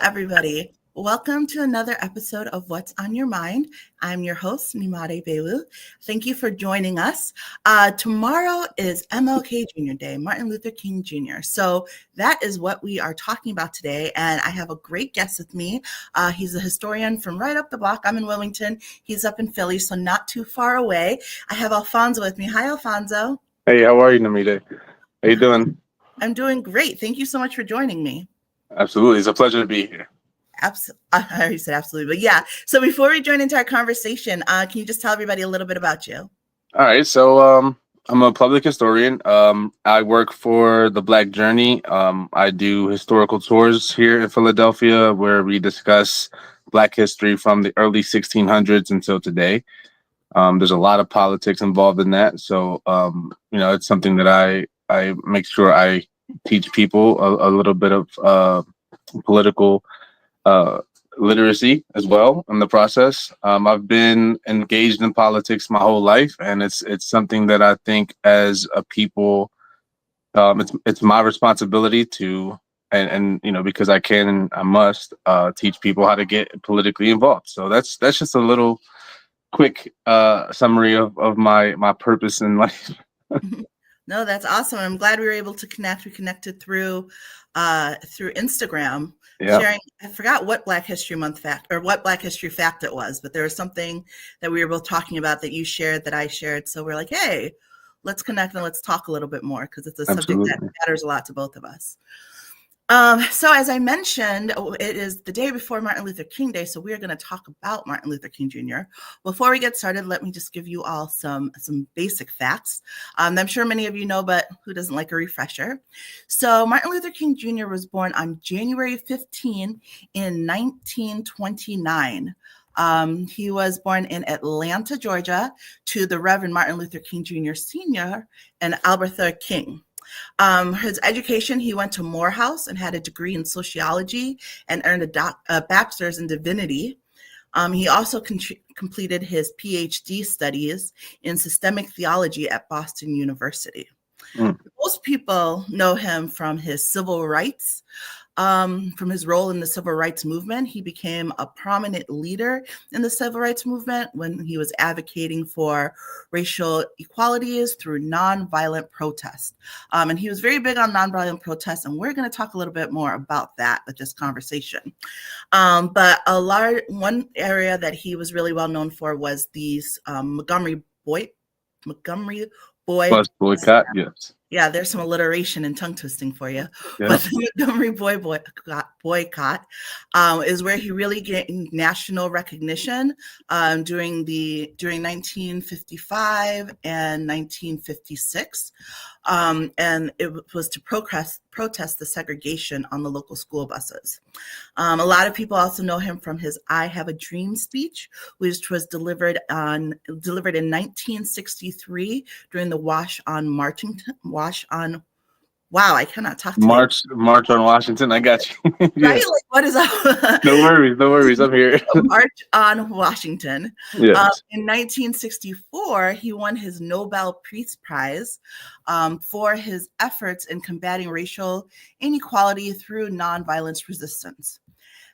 everybody. Welcome to another episode of What's on Your Mind. I'm your host, Nimade Belu. Thank you for joining us. Tomorrow is MLK Jr. Day, Martin Luther King Jr. So that is what we are talking about today. And I have a great guest with me. He's a historian from right up the block. I'm in Wilmington. He's up in Philly, so not too far away. I have Alphonso with me. Hi, Alphonso. Hey, how are you, Namide? How you doing? I'm doing great. Thank you so much for joining me. Absolutely. It's a pleasure to be here. I already said absolutely, but yeah. So before we join into our conversation, can you just tell everybody a little bit about you? All right. So I'm a public historian. I work for the Black Journey. I do historical tours here in Philadelphia where we discuss Black history from the early 1600s until today. There's a lot of politics involved in that. So, it's something that I make sure I teach people a little bit of political literacy as well in the process. I've been engaged in politics my whole life, and it's something that I think as a people, it's my responsibility to, and because I can and I must teach people how to get politically involved. So that's just a little quick summary of my purpose in life. No, that's awesome. I'm glad we were able to connect. We connected through Instagram. Yeah. Sharing, I forgot what Black History Month fact or what Black History fact it was, but there was something that we were both talking about that you shared that I shared. So we're like, hey, let's connect and let's talk a little bit more because it's a subject that matters a lot to both of us. So as I mentioned, it is the day before Martin Luther King Day, so we're going to talk about Martin Luther King Jr. Before we get started, let me just give you all some basic facts. I'm sure many of you know, but who doesn't like a refresher? So Martin Luther King Jr. was born on January 15 in 1929. He was born in Atlanta, Georgia, to the Reverend Martin Luther King Jr. Sr. and Albertha King. His education, he went to Morehouse and had a degree in sociology and earned a bachelor's in divinity. He also completed his PhD studies in systemic theology at Boston University. Most people know him from his civil rights. From his role in the civil rights movement. He became a prominent leader in the civil rights movement when he was advocating for racial equalities through nonviolent protest. And he was very big on nonviolent protest, and we're going to talk a little bit more about that with this conversation. But one area that he was really well known for was these Montgomery Bus boycott, yes. Yeah, there's some alliteration and tongue twisting for you. Yeah. But the Montgomery boycott is where he really gained national recognition during 1955 and 1956. And it was to protest the segregation on the local school buses. A lot of people also know him from his "I Have a Dream" speech, which was delivered in 1963 during the Wow, I cannot talk today. March on Washington. I got you. Right? Like, what is up? No worries. I'm here. March on Washington. Yes. In 1964, he won his Nobel Peace Prize for his efforts in combating racial inequality through nonviolence resistance.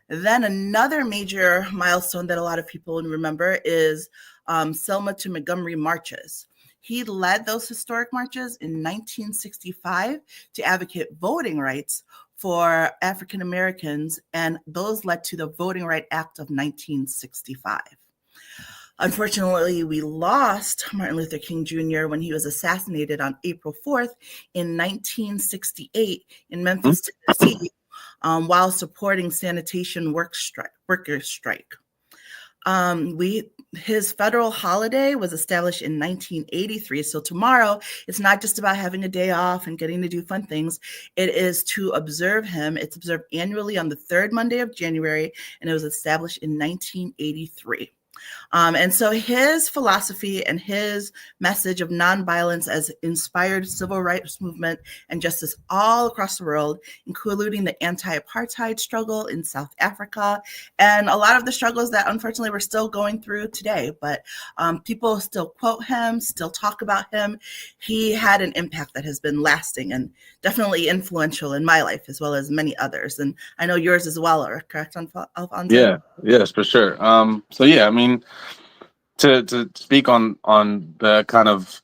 Then another major milestone that a lot of people remember is Selma to Montgomery marches. He led those historic marches in 1965 to advocate voting rights for African Americans, and those led to the Voting Rights Act of 1965. Unfortunately, we lost Martin Luther King Jr. when he was assassinated on April 4th in 1968 in Memphis, Tennessee, while supporting sanitation workers' strike. His federal holiday was established in 1983. So tomorrow, it's not just about having a day off and getting to do fun things. It is to observe him. It's observed annually on the third Monday of January, and it was established in 1983. And so his philosophy and his message of nonviolence has inspired civil rights movement and justice all across the world, including the anti-apartheid struggle in South Africa, and a lot of the struggles that unfortunately we're still going through today. But people still quote him, still talk about him. He had an impact that has been lasting and definitely influential in my life, as well as many others. And I know yours as well, correct, Alfonso? Yeah, yes, for sure. So yeah, I mean, to speak on the kind of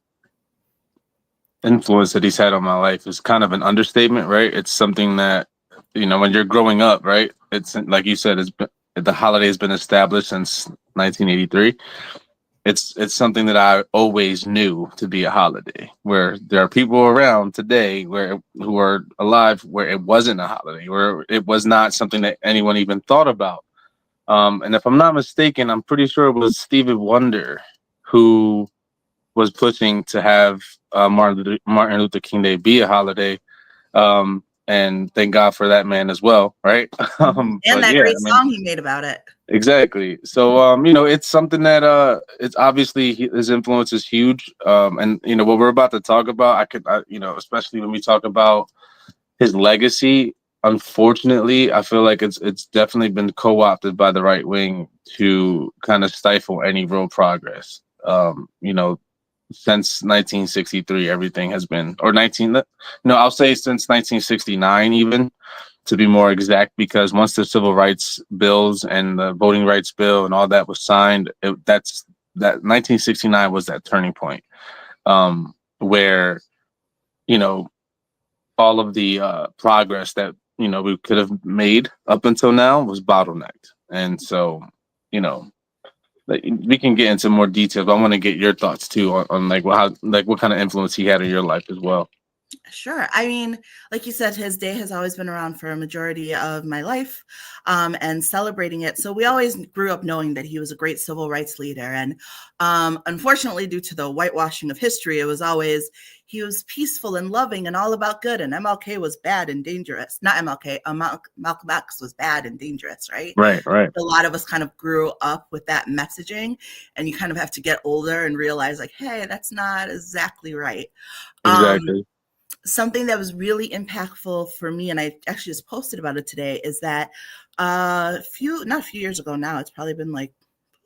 influence that he's had on my life is kind of an understatement, right? It's something that, when you're growing up, right? It's like you said, the holiday has been established since 1983. It's something that I always knew to be a holiday. Where there are people around today who are alive where it wasn't a holiday, where it was not something that anyone even thought about. And if I'm not mistaken, I'm pretty sure it was Stevie Wonder who was pushing to have Martin Luther King Day be a holiday. And thank God for that man as well, right? And But that yeah, great I mean, song he made about it. exactly. So, it's something that it's obviously his influence is huge. And what we're about to talk about, especially when we talk about his legacy. Unfortunately, I feel like it's definitely been co-opted by the right wing to kind of stifle any real progress. Since 1963, everything has been, or 19, no, I'll say since 1969, even to be more exact, because once the civil rights bills and the voting rights bill and all that was signed, that 1969 was that turning point, where, you know, all of the progress that we could have made up until now was bottlenecked. And so, you know, we can get into more details, but I want to get your thoughts too on like what kind of influence he had in your life as well. Sure. I mean, like you said, his day has always been around for a majority of my life, and celebrating it. So we always grew up knowing that he was a great civil rights leader. And unfortunately, due to the whitewashing of history, it was always he was peaceful and loving and all about good. And MLK was bad and dangerous. Not MLK, Malcolm X was bad and dangerous, right? Right, right. A lot of us kind of grew up with that messaging, and you kind of have to get older and realize, like, hey, that's not exactly right. Exactly. Something that was really impactful for me, and I actually just posted about it today, is that not a few years ago now, it's probably been like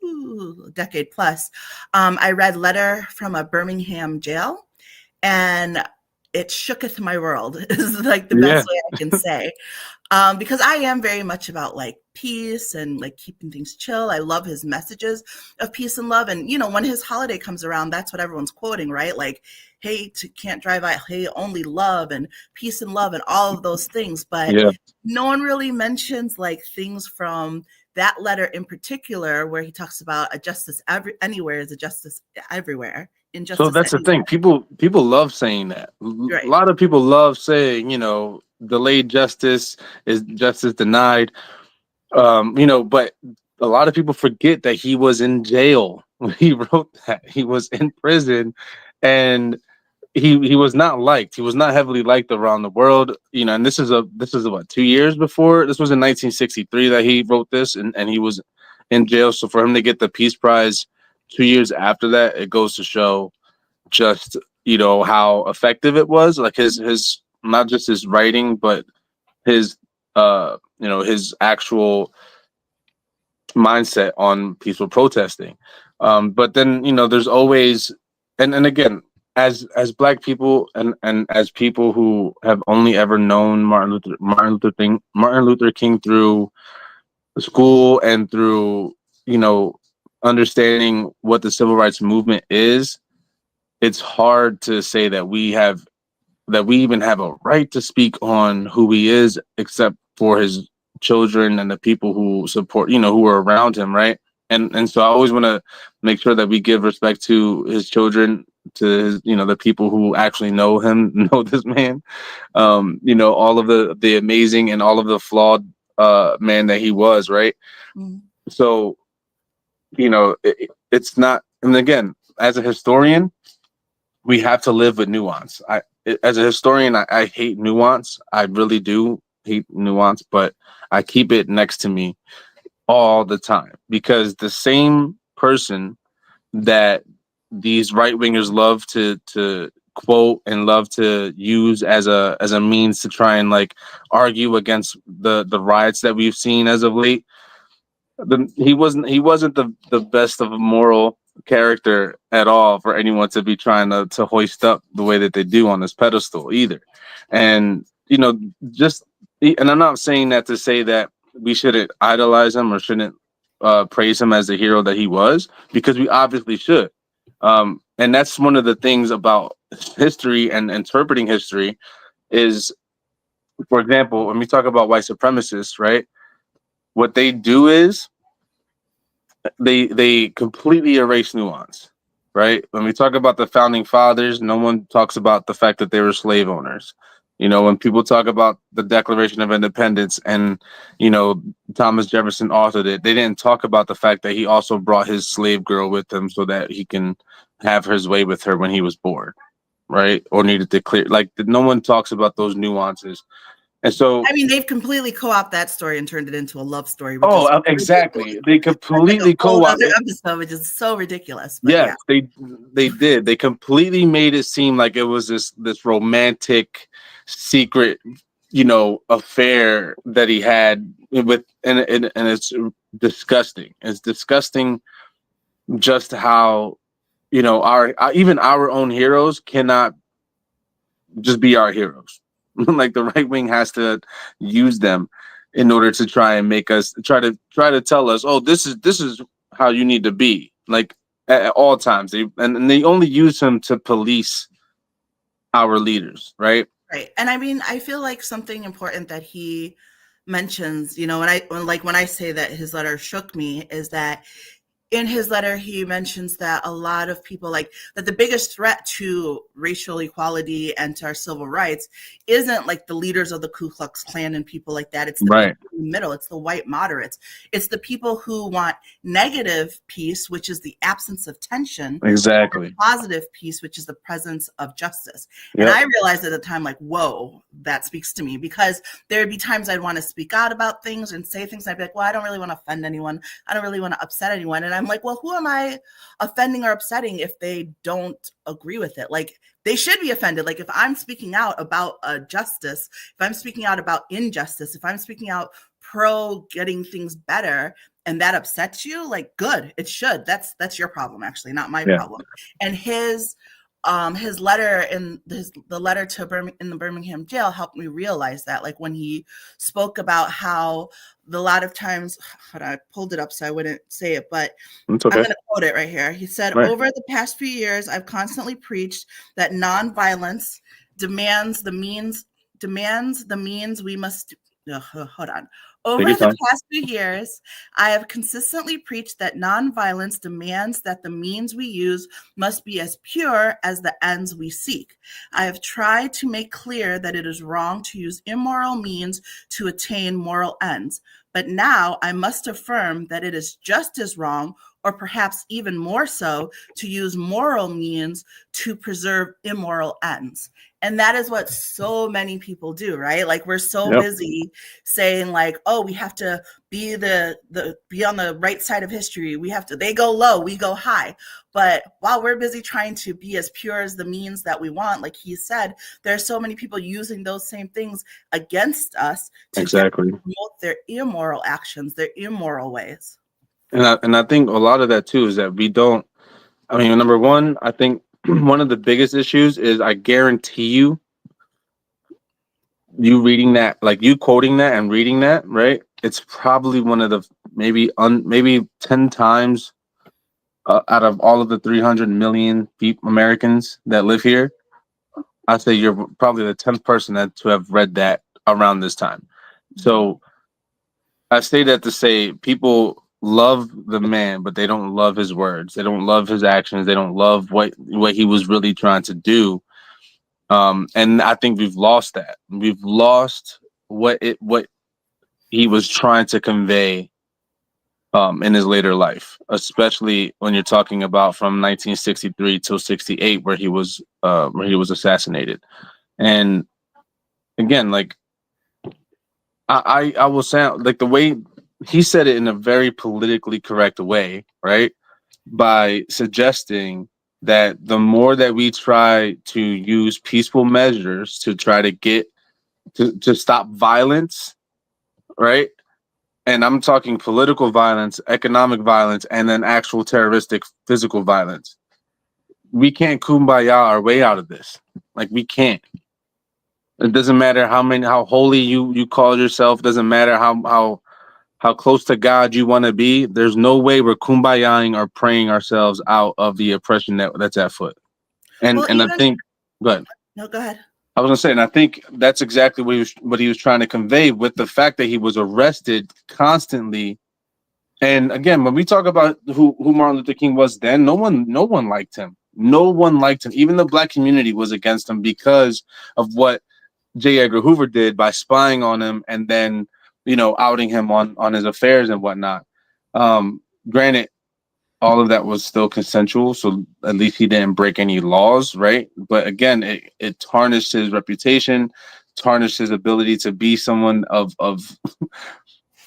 a decade plus, I read Letter from a Birmingham Jail, and it shooketh my world is like the Yeah. best way I can say. Because I am very much about like peace and like keeping things chill. I love his messages of peace and love. And, when his holiday comes around, that's what everyone's quoting, right? Like, hey, can't drive out, hey, only love and peace and love and all of those things. But Yeah. no one really mentions like things from that letter in particular, where he talks about a justice anywhere is a justice everywhere. So Injustice that's the anywhere. thing. People love saying that. A Right. lot of people love saying, delayed justice is justice denied. But a lot of people forget that he was in jail when he wrote that. He was in prison, and he was not liked. He was not heavily liked around the world. And this is what, 2 years before. This was in 1963 that he wrote this, and he was in jail. So for him to get the Peace Prize 2 years after that, it goes to show just how effective it was. Like his not just his writing, but his his actual mindset on peaceful protesting. But then there's always, and again, as Black people and as people who have only ever known Martin Luther King through school and through understanding what the civil rights movement is. It's hard to say that we even have a right to speak on who he is, except for his children and the people who support, who are around him, right? And so I always want to make sure that we give respect to his children, to his, the people who actually know him, know this man, all of the amazing and all of the flawed man that he was, right? Mhm. So, it's not, and again, as a historian, we have to live with nuance. As a historian, I hate nuance. I really do hate nuance, but I keep it next to me all the time, because the same person that these right wingers love to quote and love to use as a means to try and like argue against the riots that we've seen as of late. He wasn't the best of a moral character at all for anyone to be trying to hoist up the way that they do on this pedestal either. And just and I'm not saying that to say that we shouldn't idolize him or shouldn't praise him as the hero that he was, because we obviously should. And that's one of the things about history and interpreting history is, for example, when we talk about white supremacists, right? What they do is they completely erase nuance, right? When we talk about the founding fathers, no one talks about the fact that they were slave owners. When people talk about the Declaration of Independence and Thomas Jefferson authored it, they didn't talk about the fact that he also brought his slave girl with him so that he can have his way with her when he was bored, right? Or needed to clear, like, no one talks about those nuances. And so, I mean, they've completely co-opted that story and turned it into a love story. Which oh, is exactly. They completely co-opted co-opted. Episode, which is so ridiculous. But Yes, they did. They completely made it seem like it was this romantic, secret, affair that he had with, and it's disgusting. It's disgusting just how our even our own heroes cannot just be our heroes. Like, the right wing has to use them in order to try and make us try to tell us, oh, this is how you need to be, like, at all times. And they only use him to police our leaders, right? Right. And I mean, I feel like something important that he mentions, when I say that his letter shook me, is that in his letter, he mentions that a lot of people, like, that the biggest threat to racial equality and to our civil rights isn't like the leaders of the Ku Klux Klan and people like that. It's the Right. people in the middle. It's the white moderates. It's the people who want negative peace, which is the absence of tension. Exactly. And positive peace, which is the presence of justice. Yep. And I realized at the time, like, whoa, that speaks to me, because there'd be times I'd want to speak out about things and say things. I'd be like, well, I don't really want to offend anyone. I don't really want to upset anyone. And I'm like, well, who am I offending or upsetting if they don't agree with it? Like, they should be offended. Like, if I'm speaking out about justice, if I'm speaking out about injustice, if I'm speaking out pro getting things better, and that upsets you, like, good, it should. That's your problem, actually, not my problem. And his letter in the letter to in the Birmingham jail helped me realize that, like, when he spoke about how a lot of times, I pulled it up so I wouldn't say it, but It's okay. I'm going to quote it right here. He said, Right. over the past few years, I've constantly preached that nonviolence demands the means we must, hold on. Over the past few years, I have consistently preached that nonviolence demands that the means we use must be as pure as the ends we seek. I have tried to make clear that it is wrong to use immoral means to attain moral ends. But now I must affirm that it is just as wrong, or perhaps even more so, to use moral means to preserve immoral ends. And that is what so many people do, right? Like, we're so busy saying, like, oh, we have to be be on the right side of history. They go low, we go high. But while we're busy trying to be as pure as the means that we want, like he said, there are so many people using those same things against us to promote their immoral actions, their immoral ways. And I think a lot of that too is that we don't. I mean, number one, I think one of the biggest issues is, I guarantee you reading that, like, you quoting that and reading that, right? It's probably one of the maybe 10 times out of all of the 300 million Americans that live here, I'd say you're probably the 10th person to have read that around this time. So I say that to say, people love the man, but they don't love his words. They don't love his actions. They don't love what he was really trying to do. And I think we've lost that. We've lost what he was trying to convey in his later life, especially when you're talking about from 1963 till 68, where he was assassinated. And again, like, I will sound like the way he said it in a very politically correct way, right? by suggesting that the more that we try to use peaceful measures to try to get to stop violence, right? And I'm talking political violence, economic violence, and then actual terroristic physical violence. We can't kumbaya our way out of this. Like, we can't. It doesn't matter how holy you call yourself. Doesn't matter how close to God you want to be. There's no way we're kumbayaing or praying ourselves out of the oppression that's at foot. Well, And I even think, go ahead. no, go ahead. I was gonna say, and I think that's exactly what he was trying to convey with the fact that he was arrested constantly. And again, when we talk about who Martin Luther King was then, no one liked him. No one liked him. Even the black community was against him because of what J. Edgar Hoover did by spying on him and then, outing him on his affairs and whatnot. Granted, all of that was still consensual, so at least he didn't break any laws, right? But again, it tarnished his reputation, tarnished his ability to be someone of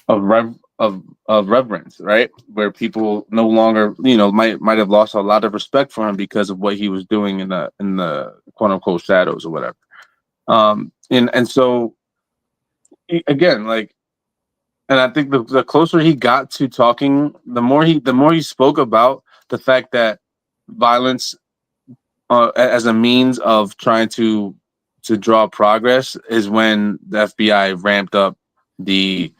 reverence, right? Where people no longer, might have lost a lot of respect for him because of what he was doing in the quote unquote shadows or whatever. And so again, like, and I think the closer he got to talking, the more he spoke about the fact that violence as a means of trying to draw progress is when the FBI ramped up the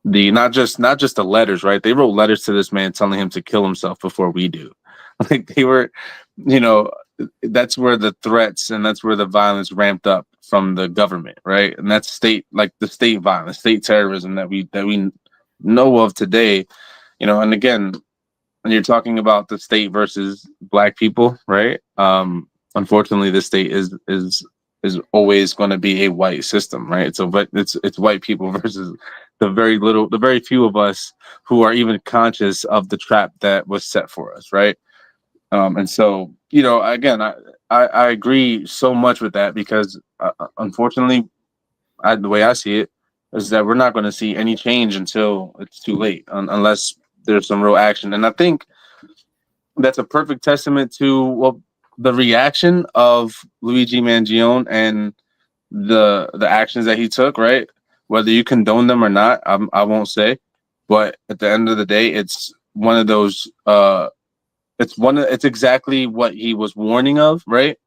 not just the letters, right? They wrote letters to this man telling him to kill himself before we do. Like, they were, you know, that's where the threats and that's where the violence ramped up from the government, right? And that's the state violence, state terrorism that we know of today. And again, when you're talking about the state versus black people, right? Unfortunately, the state is always going to be a white system, right? So, but it's white people versus the very few of us who are even conscious of the trap that was set for us, right? And so, again, I agree so much with that because unfortunately, the way I see it is that we're not going to see any change until it's too late, unless there's some real action. And I think that's a perfect testament to the reaction of Luigi Mangione and the actions that he took. Right, whether you condone them or not, I won't say, but at the end of the day, it's one of those. It's exactly what he was warning of, right?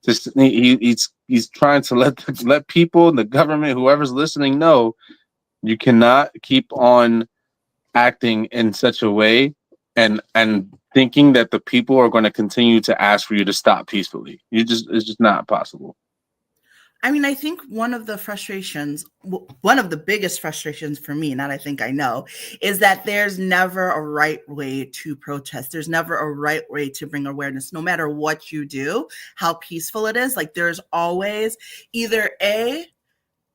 Just he's trying to let people, the government, whoever's listening, know you cannot keep on acting in such a way and thinking that the people are going to continue to ask for you to stop peacefully. It's just not possible. I mean, I think one of the biggest frustrations for me, not I think I know, is that there's never a right way to protest. There's never a right way to bring awareness, no matter what you do, how peaceful it is. Like, there's always either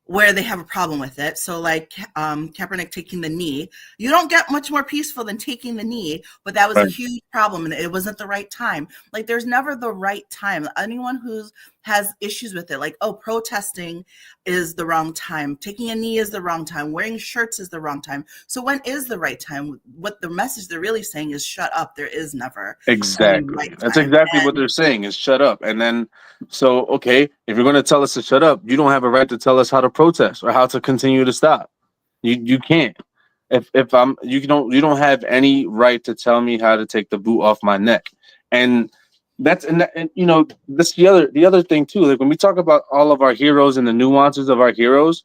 where they have a problem with it. So like Kaepernick taking the knee, you don't get much more peaceful than taking the knee, but that was a huge problem and it wasn't the right time. Like, there's never the right time. Anyone who has issues with it, like, oh, protesting is the wrong time, taking a knee is the wrong time, wearing shirts is the wrong time. So when is the right time? What the message they're really saying is shut up. There is never Exactly. right That's time. exactly what they're saying is shut up. And then, so, okay, if you're going to tell us to shut up, you don't have a right to tell us how to protest or how to continue to stop. You can't. If I'm, you don't have any right to tell me how to take the boot off my neck. And that's and that's the other thing too. Like, when we talk about all of our heroes and the nuances of our heroes,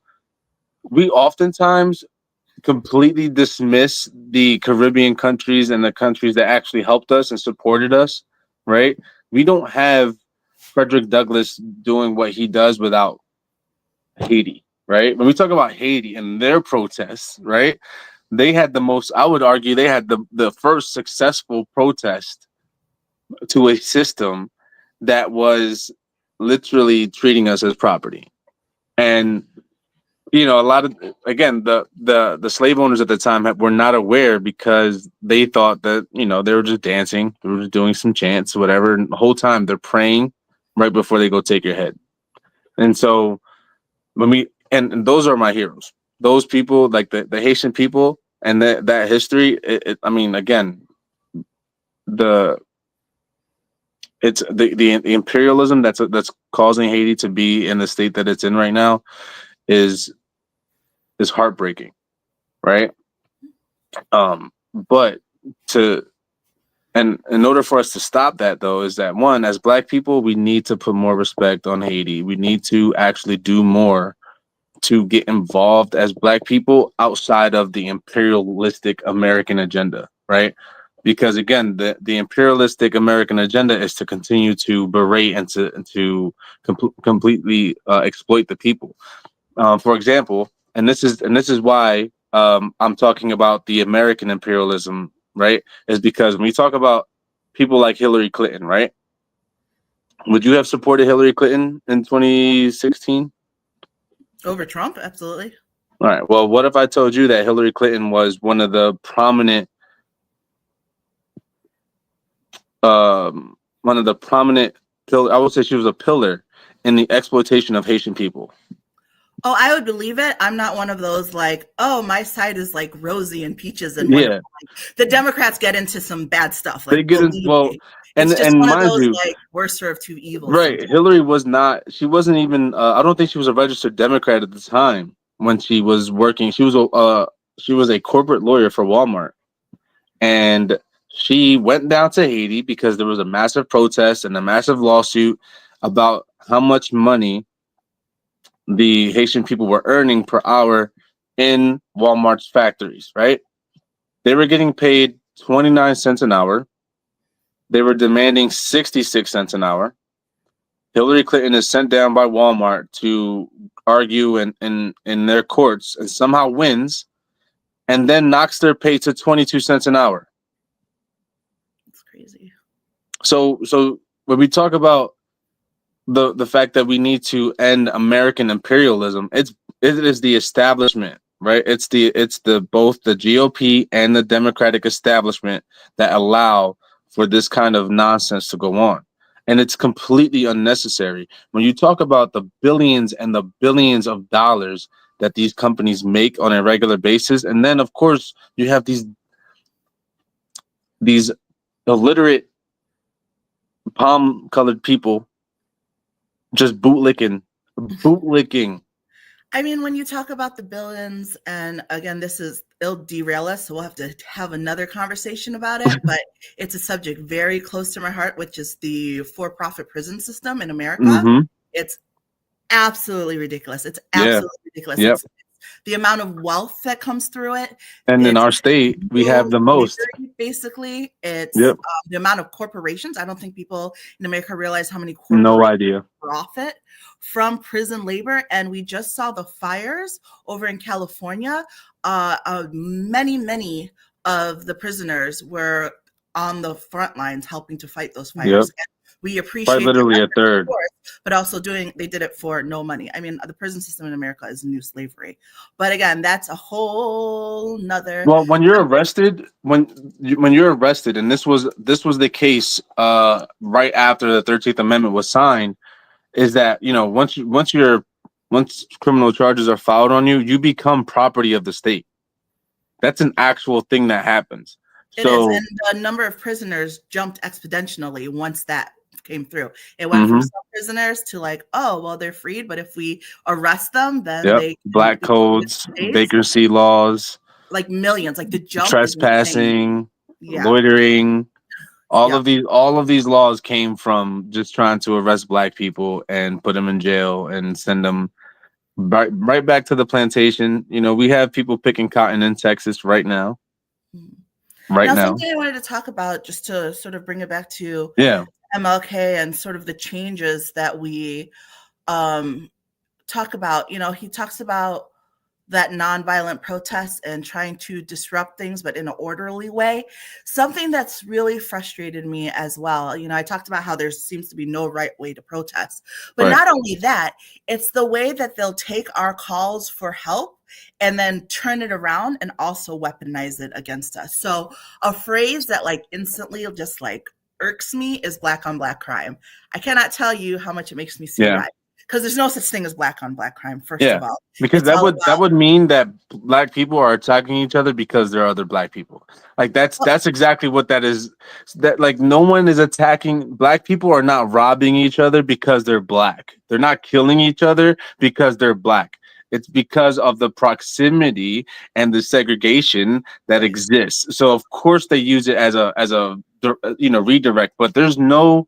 we oftentimes completely dismiss the Caribbean countries and the countries that actually helped us and supported us, right? We don't have Frederick Douglass doing what he does without Haiti, right? When we talk about Haiti and their protests, right? They had I would argue, they had the first successful protest to a system that was literally treating us as property. And a lot of, again, the slave owners at the time were not aware because they thought that they were just dancing, they were just doing some chants, whatever, and the whole time they're praying right before they go take your head. And so when and those are my heroes, those people, like the Haitian people and that history. I mean, again, the it's the imperialism that's causing Haiti to be in the state that it's in right now is heartbreaking, right? But to and in order for us to stop that, though, is that one, as Black people, we need to put more respect on Haiti. We need to actually do more to get involved as Black people outside of the imperialistic American agenda, right? Because again, the imperialistic American agenda is to continue to berate and to completely exploit the people. For example, and this is why I'm talking about the American imperialism, right? Is because when we talk about people like Hillary Clinton, right? Would you have supported Hillary Clinton in 2016? Over Trump? Absolutely. All right. Well, what if I told you that Hillary Clinton was one of the prominent, I would say she was a pillar in the exploitation of Haitian people. Oh, I would believe it. I'm not one of those like, oh, my side is like rosy and peaches and wonderful. Like, the Democrats get into some bad stuff. Like, they get in, well, it's just one of mind those you, like worser of two evils. Right. Sometimes. Hillary was not. She wasn't even. I don't think she was a registered Democrat at the time when she was working. She was a corporate lawyer for Walmart, and she went down to Haiti because there was a massive protest and a massive lawsuit about how much money the Haitian people were earning per hour in Walmart's factories, right? They were getting paid 29 cents an hour. They were demanding 66 cents an hour. Hillary Clinton is sent down by Walmart to argue in their courts and somehow wins and then knocks their pay to 22 cents an hour. That's crazy. So when we talk about the fact that we need to end American imperialism, it is the establishment, right? It's the both the GOP and the Democratic establishment that allow for this kind of nonsense to go on. And it's completely unnecessary. When you talk about the billions and the billions of dollars that these companies make on a regular basis, and then of course you have these illiterate palm-colored people just bootlicking. I mean, when you talk about the billions, and again, it'll derail us, so we'll have to have another conversation about it, but it's a subject very close to my heart, which is the for-profit prison system in America. Mm-hmm. It's absolutely ridiculous. It's absolutely ridiculous. Yep. It's the amount of wealth that comes through it. And in our state, we have the most. Basically, it's Yep. The amount of corporations. I don't think people in America realize how many corporations no idea profit from prison labor. And we just saw the fires over in California. Many of the prisoners were on the front lines helping to fight those fires. Yep. And we appreciate literally a third, but also they did it for no money. I mean, the prison system in America is new slavery. But again, that's a whole nother. Well, when you're arrested, when you're arrested, and this was the case right after the 13th Amendment was signed, is that once criminal charges are filed on you, you become property of the state. That's an actual thing that happens. It is, and the number of prisoners jumped exponentially once that came through. It went from some prisoners to like, oh, well, they're freed, but if we arrest them, then they black codes, vacancy laws, like millions, like the jump, trespassing, loitering, all of these laws came from just trying to arrest black people and put them in jail and send them right back to the plantation. We have people picking cotton in Texas right now. Now, something I wanted to talk about, just to sort of bring it back to MLK and sort of the changes that we talk about. He talks about that nonviolent protest and trying to disrupt things, but in an orderly way. Something that's really frustrated me as well. I talked about how there seems to be no right way to protest, but not only that, it's the way that they'll take our calls for help and then turn it around and also weaponize it against us. So a phrase that like instantly just like irks me is black on black crime. I cannot tell you how much it makes me see red. because there's no such thing as black on black crime. First Yeah, of all, because it's all that about. would mean that black people are attacking each other because there are other black people. Like that's exactly what that is. That like no one is attacking black people are not robbing each other because they're black. They're not killing each other because they're black. It's because of the proximity and the segregation that exists. So of course they use it as a redirect, but there's no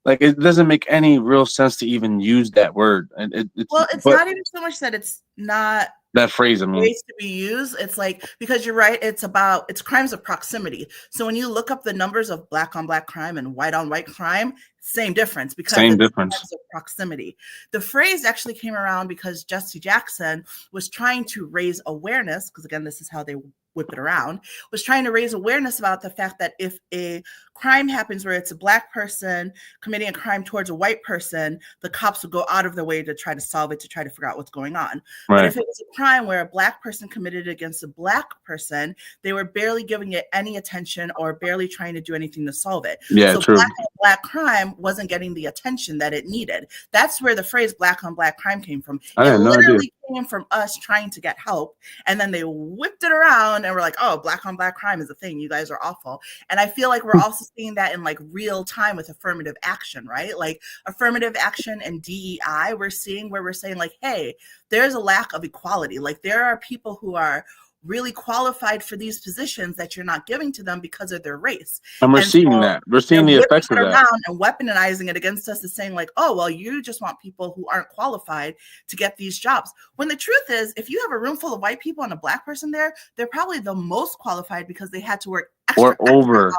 like it doesn't make any real sense to even use that word. And it's Well, it's but not even so much that it's not that phrase, I mean, ways to be used. It's like, because you're right, it's crimes of proximity. So when you look up the numbers of black on black crime and white on white crime, same difference, because same it's difference. crimes of proximity. The phrase actually came around because Jesse Jackson was trying to raise awareness, because again, this is how they whip it around, was trying to raise awareness about the fact that if a crime happens where it's a black person committing a crime towards a white person, the cops will go out of their way to try to solve it, to try to figure out what's going on. But Right. if it was a crime where a black person committed against a black person, they were barely giving it any attention or barely trying to do anything to solve it. Yeah, So true. black on black crime wasn't getting the attention that it needed. That's where the phrase black on black crime came from. I It had no idea. literally came from us trying to get help, and then they whipped it around and we're like, oh, black on black crime is a thing. You guys are awful. And I feel like we're also seeing that in like real time with affirmative action, right? Like affirmative action and DEI, we're seeing where we're saying like, hey, there's a lack of equality. Like there are people who are really qualified for these positions that you're not giving to them because of their race. And we're And seeing so that. We're they're seeing the whipping effects it of that. around and weaponizing it against us, is saying like, oh, well, you just want people who aren't qualified to get these jobs. When the truth is, if you have a room full of white people and a black person there, they're probably the most qualified because they had to work extra hard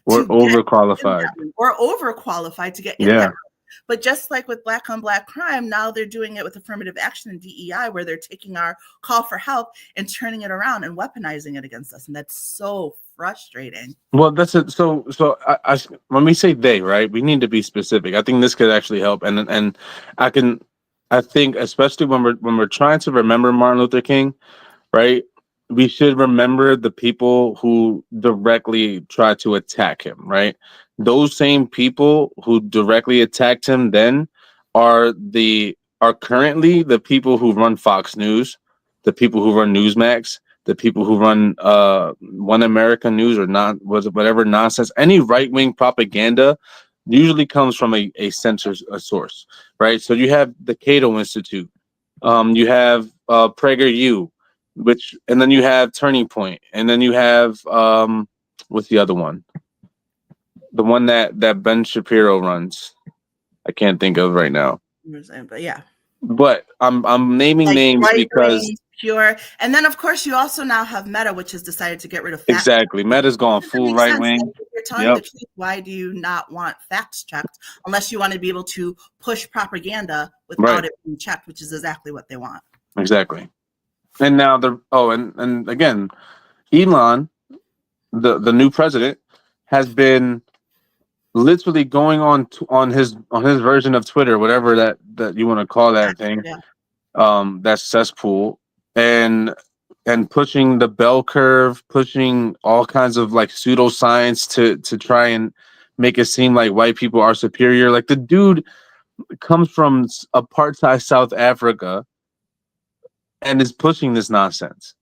We're to get overqualified. or overqualified to get in Yeah. that room. But just like with black on black crime, now they're doing it with affirmative action and DEI, where they're taking our call for help and turning it around and weaponizing it against us. And that's so frustrating. Well, that's it. So when we say they, right, we need to be specific. I think this could actually help. And I think especially when we're trying to remember Martin Luther King, right? We should remember the people who directly tried to attack him, right? Those same people who directly attacked him then are currently the people who run Fox News, the people who run Newsmax, the people who run One America News, or not, was whatever nonsense. Any right wing propaganda usually comes from a source, right? So you have the Cato Institute, you have PragerU, and then you have Turning Point, and then you have what's the other one? The one that Ben Shapiro runs. I can't think of right now. But yeah. But I'm naming like names because pure. And then of course you also now have Meta, which has decided to get rid of facts. Exactly. Meta's gone full right wing. Like, if you're telling the truth, why do you not want facts checked unless you want to be able to push propaganda without it being checked, which is exactly what they want. Exactly. And now and again, Elon, the new president, has been literally going on his version of Twitter, whatever that you want to call that thing, that cesspool, and pushing the bell curve, pushing all kinds of like pseudoscience to try and make it seem like white people are superior. Like the dude comes from apartheid South Africa and is pushing this nonsense.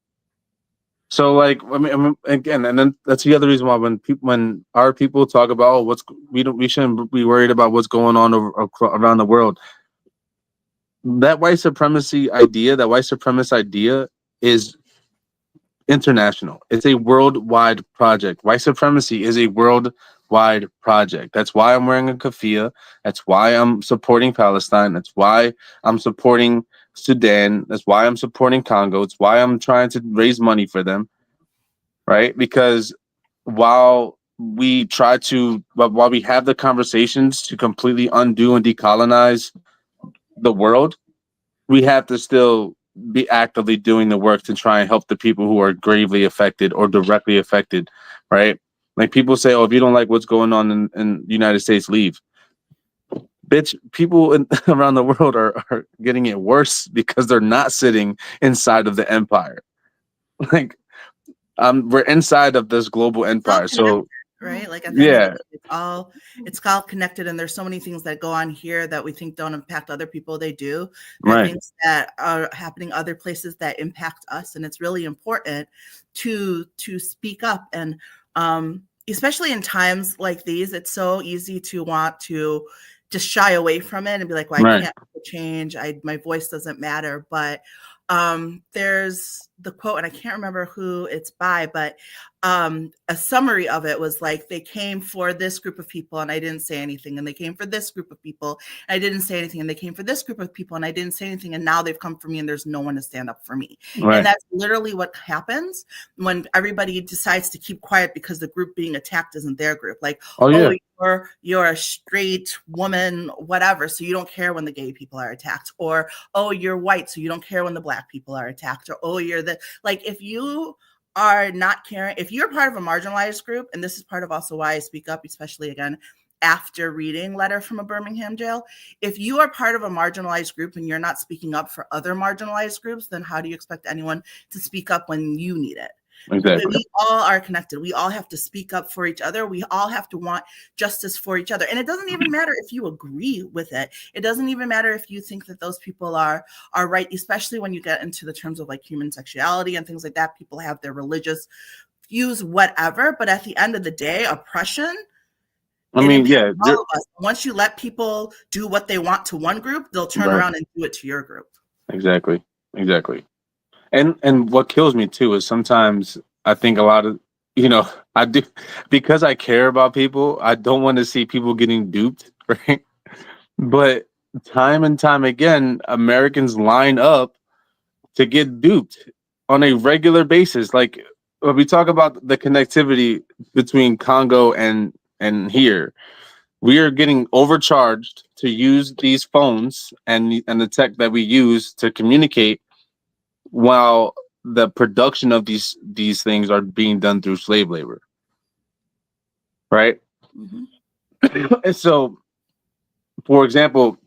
So, like, I mean, again, and then that's the other reason why when our people talk about we shouldn't be worried about what's going on around the world. That white supremacist idea is international. It's a worldwide project. White supremacy is a worldwide project. That's why I'm wearing a keffiyeh. That's why I'm supporting Palestine. That's why I'm supporting Sudan. That's why I'm supporting Congo. It's why I'm trying to raise money for them, right? Because while we have the conversations to completely undo and decolonize the world, we have to still be actively doing the work to try and help the people who are gravely affected or directly affected, right? Like people say, oh, if you don't like what's going on in the United States, leave. Bitch, people around the world are getting it worse because they're not sitting inside of the empire. Like, we're inside of this global empire. So right? Like at the end of the Yeah, day, it's all connected, and there's so many things that go on here that we think don't impact other people. They do. There are right, things that are happening other places that impact us, and it's really important to speak up. And especially in times like these, it's so easy to want to just shy away from it and be like, well, I right. can't change. My voice doesn't matter. But there's the quote, and I can't remember who it's by, but a summary of it was like, they came for this group of people and I didn't say anything, and they came for this group of people and I didn't say anything, and they came for this group of people and I didn't say anything, and now they've come for me and there's no one to stand up for me. And Right. that's literally what happens when everybody decides to keep quiet because the group being attacked isn't their group. Like, Oh oh, yeah, you're a straight woman, whatever, so you don't care when the gay people are attacked, or oh, you're white, so you don't care when the black people are attacked, or oh, you're the, like, if you are not caring, if you're part of a marginalized group, and this is part of also why I speak up, especially again after reading Letter from a Birmingham Jail, if you are part of a marginalized group and you're not speaking up for other marginalized groups, then how do you expect anyone to speak up when you need it? exactly. We all are connected. We all have to speak up for each other. We all have to want justice for each other. And it doesn't even matter if you agree with it. It doesn't even matter if you think that those people are right, especially when you get into the terms of like human sexuality and things like that. People have their religious views, whatever. But at the end of the day, oppression, I it mean, impacts yeah, all of us. Once you let people do what they want to one group, they'll turn right, around and do it to your group. exactly, exactly. And what kills me too is sometimes I think a lot of, you know, I do, because I care about people. I don't want to see people getting duped, right? But time and time again, Americans line up to get duped on a regular basis. Like when we talk about the connectivity between Congo and here, we are getting overcharged to use these phones and the tech that we use to communicate, while the production of these things are being done through slave labor, right? Mm-hmm. And so, for example,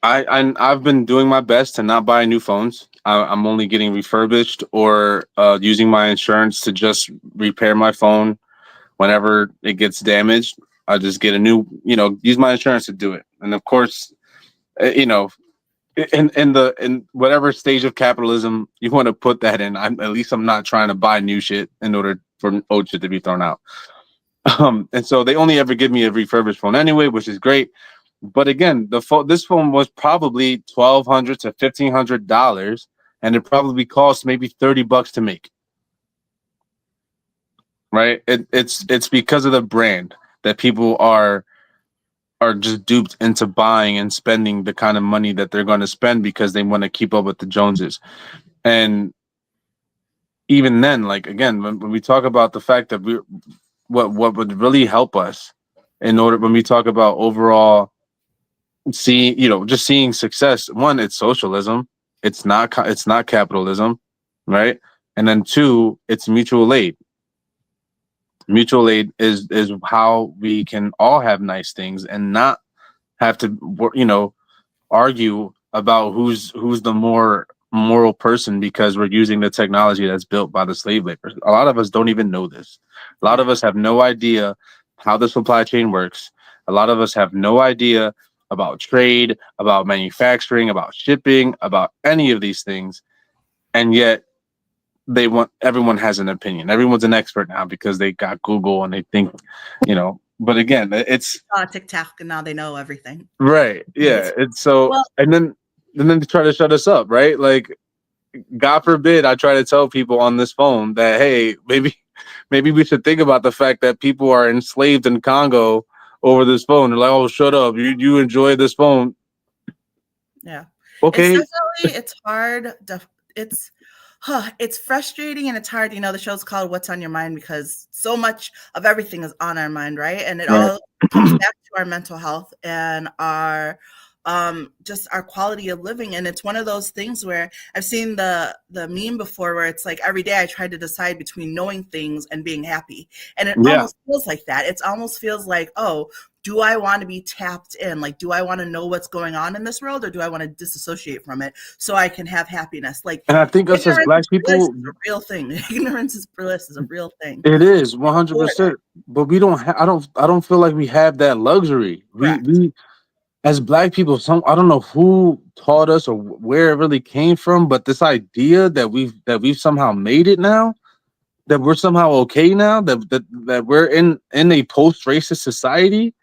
I've been doing my best to not buy new phones. I'm only getting refurbished or using my insurance to just repair my phone whenever it gets damaged. I just get a new, use my insurance to do it. And of course, you know, in whatever stage of capitalism you want to put that in, at least I'm not trying to buy new shit in order for old shit to be thrown out. And so they only ever give me a refurbished phone anyway, which is great. But again, this phone was probably $1,200 to $1,500, and it probably cost maybe $30 to make. Right? It's because of the brand that people are just duped into buying and spending the kind of money that they're going to spend because they want to keep up with the Joneses. And even then, like again, when we talk about the fact that what would really help us in order, when we talk about overall just seeing success, one, it's socialism. It's not capitalism, right? And then two, it's mutual aid. Mutual aid is how we can all have nice things and not have to argue about who's the more moral person because we're using the technology that's built by the slave labor. A lot of us don't even know this. A lot of us have no idea how the supply chain works. A lot of us have no idea about trade, about manufacturing, about shipping, about any of these things. And yet everyone has an opinion. Everyone's an expert now because they got Google and they think, but again, it's TikTok, and now they know everything. right. Yeah. It's so, Well, and then they try to shut us up, right? Like, God forbid I try to tell people on this phone that, hey, maybe we should think about the fact that people are enslaved in Congo over this phone. They're like, oh, shut up. You enjoy this phone. yeah, Okay. it's hard. It's frustrating and it's hard. The show's called What's on Your Mind because so much of everything is on our mind, right? And it Right. all comes back to our mental health and our just our quality of living. And it's one of those things where I've seen the meme before where it's like every day I try to decide between knowing things and being happy. And it Yeah. almost feels like that. It almost feels like, oh, do I want to be tapped in? Like, do I want to know what's going on in this world, or do I want to disassociate from it so I can have happiness? Like, And I think us as ignorance Black is bliss people, is a real thing. Ignorance is bliss is a real thing. it is 100%. But we don't. I don't feel like we have that luxury. Correct. We as Black people, I don't know who taught us or where it really came from, but this idea that we've somehow made it now, that we're somehow okay now, that we're in a post-racist society,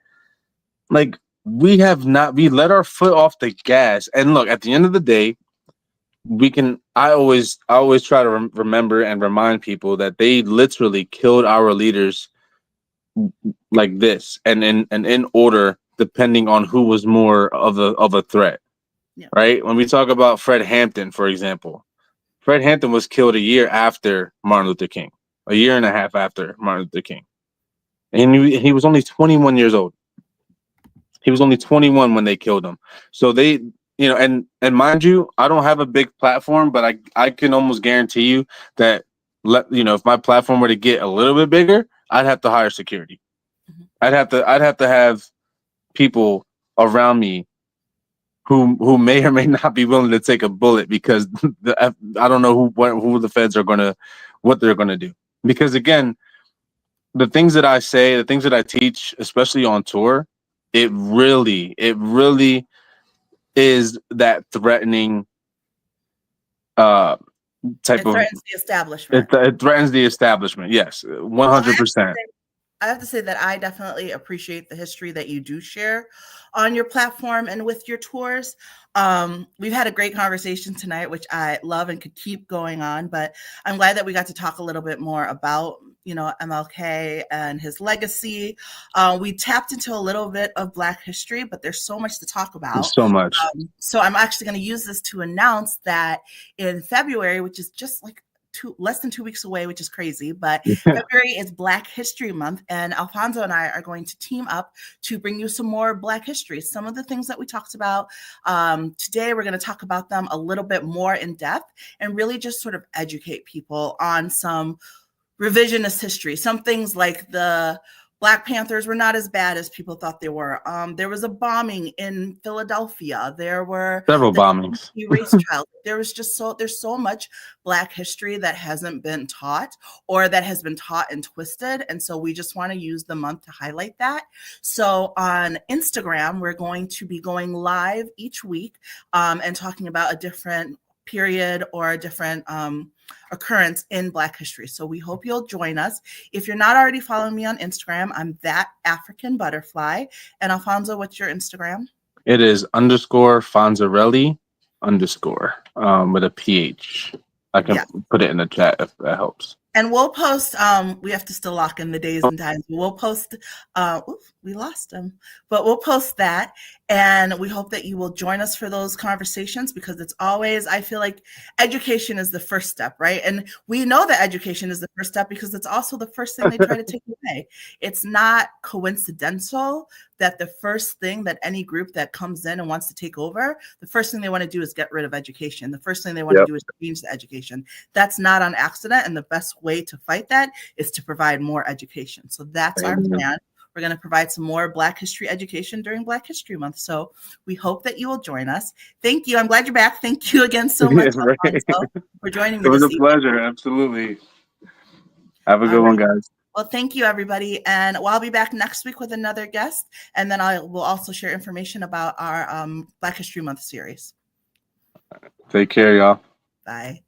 like we have not. We let our foot off the gas. And look, at the end of the day, we can. I always try to remember and remind people that they literally killed our leaders like this, and in order, depending on who was more of a threat. Yeah. Right? When we talk about Fred Hampton, for example, Fred Hampton was killed a year after Martin Luther King, a year and a half after Martin Luther King, and he was only 21 years old. He was only 21 when they killed him. So they, and mind you, I don't have a big platform, but I can almost guarantee you that if my platform were to get a little bit bigger, I'd have to hire security. Mm-hmm. I'd have to have people around me who may or may not be willing to take a bullet, because I don't know who the feds are what they're gonna do. Because again, the things that I say, the things that I teach, especially on tour, it really is that threatening type It of. threatens the establishment. It threatens the establishment. Yes, 100%. I have to say that I definitely appreciate the history that you do share on your platform and with your tours. We've had a great conversation tonight, which I love and could keep going on, but I'm glad that we got to talk a little bit more about, MLK and his legacy. We tapped into a little bit of Black history, but there's so much to talk about. So much. So I'm actually going to use this to announce that in February, which is just like less than 2 weeks away, which is crazy, but February is Black History Month, and Alphonso and I are going to team up to bring you some more Black history. Some of the things that we talked about today, we're going to talk about them a little bit more in depth and really just sort of educate people on some revisionist history. Some things like the Black Panthers were not as bad as people thought they were. There was a bombing in Philadelphia. There were several bombings. Race trials. There's so much Black history that hasn't been taught, or that has been taught and twisted. And so we just want to use the month to highlight that. So on Instagram, we're going to be going live each week and talking about a different period or a different occurrence in Black history. So we hope you'll join us. If you're not already following me on Instagram, I'm that African butterfly. And Alphonso, what's your Instagram? It is _Fonzarelli_ with a PH. I can put it in the chat if that helps. And we'll post, we have to still lock in the days and times. We'll post, we lost him, but we'll post that. And we hope that you will join us for those conversations, because it's always, I feel like education is the first step, right? And we know that education is the first step because it's also the first thing they try to take away. It's not coincidental that the first thing that any group that comes in and wants to take over, the first thing they want to do is get rid of education. The first thing they want to do is change the education. That's not on accident. And the best way to fight that is to provide more education. So that's our plan. We're going to provide some more Black history education during Black History Month. So we hope that you will join us. Thank you. I'm glad you're back. Thank you again so much, Alphonso, for joining me. It was a pleasure. Absolutely. Have a good one, guys. Well, thank you, everybody. And I'll be back next week with another guest. And then we'll also share information about our Black History Month series. Take care, y'all. Bye.